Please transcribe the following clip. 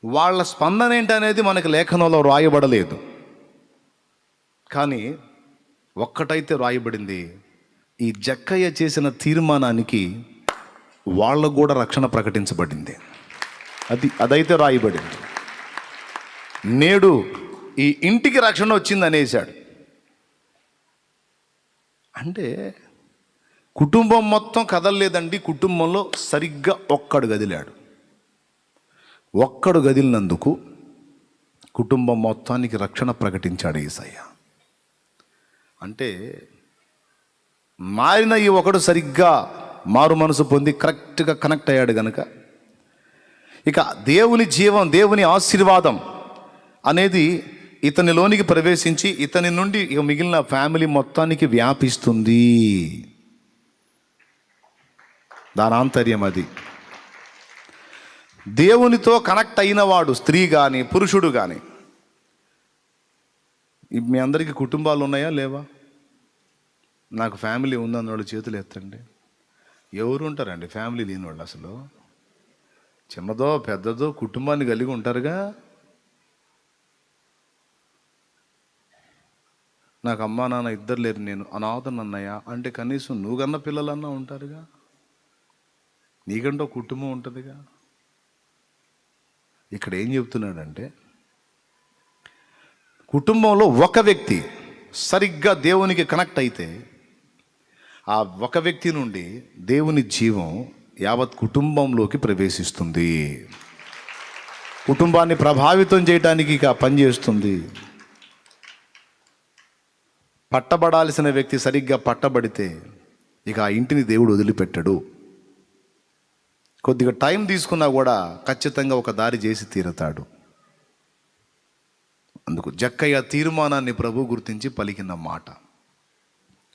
వాళ్ళ స్పందన ఏంటనేది మనకి లేఖనంలో రాయబడలేదు. కానీ ఒక్కటైతే రాయబడింది, ఈ జక్కయ్య చేసిన తీర్మానానికి వాళ్ళకు కూడా రక్షణ ప్రకటించబడింది. అదైతే రాయబడింది. నేడు ఈ ఇంటికి రక్షణ వచ్చింది అనేసాడు. అంటే కుటుంబం మొత్తం కదలలేదండి. కుటుంబంలో సరిగ్గా ఒక్కడు కదిలాడు. ఒక్కడు కదిలినందుకు కుటుంబం మొత్తానికి రక్షణ ప్రకటించాడు యేసయ్య. అంటే మారిన ఈ ఒకడు సరిగ్గా మారు మనసు పొంది కరెక్ట్గా కనెక్ట్ అయ్యాడు గనుక ఇక దేవుని జీవం, దేవుని ఆశీర్వాదం అనేది ఇతనిలోనికి ప్రవేశించి ఇతని నుండి ఇక మిగిలిన ఫ్యామిలీ మొత్తానికి వ్యాపిస్తుంది. దాని ఆంతర్యం అది. దేవునితో కనెక్ట్ అయినవాడు, స్త్రీ కానీ పురుషుడు కానీ. మీ అందరికీ కుటుంబాలు ఉన్నాయా లేవా? నాకు ఫ్యామిలీ ఉందన్న వాళ్ళు చేతులు ఎత్తండి. ఎవరు ఉంటారండి ఫ్యామిలీ లేని వాళ్ళు? అసలు చిన్నదో పెద్దదో కుటుంబాన్ని కలిగి ఉంటారుగా. నాకు అమ్మా నాన్న ఇద్దరు లేరు, నేను అనాథను అన్నయ్య అంటే కనీసం నువ్వు కన్న పిల్లలన్నా ఉంటారుగా. నీకంటూ కుటుంబం ఉంటుందిగా. ఇక్కడ ఏం చెప్తున్నాడంటే, కుటుంబంలో ఒక వ్యక్తి సరిగ్గా దేవునికి కనెక్ట్ అయితే ఆ ఒక వ్యక్తి నుండి దేవుని జీవం యావత్ కుటుంబంలోకి ప్రవేశిస్తుంది. కుటుంబాన్ని ప్రభావితం చేయడానికి ఇక పనిచేస్తుంది. పట్టబడాల్సిన వ్యక్తి సరిగ్గా పట్టబడితే ఇక ఆ ఇంటిని దేవుడు వదిలిపెట్టడు. కొద్దిగా టైం తీసుకున్నా కూడా ఖచ్చితంగా ఒక దారి చేసి తీరతాడు. అందుకు జక్కయ్య తీర్మానాన్ని ప్రభు గుర్తించి పలికిన మాట.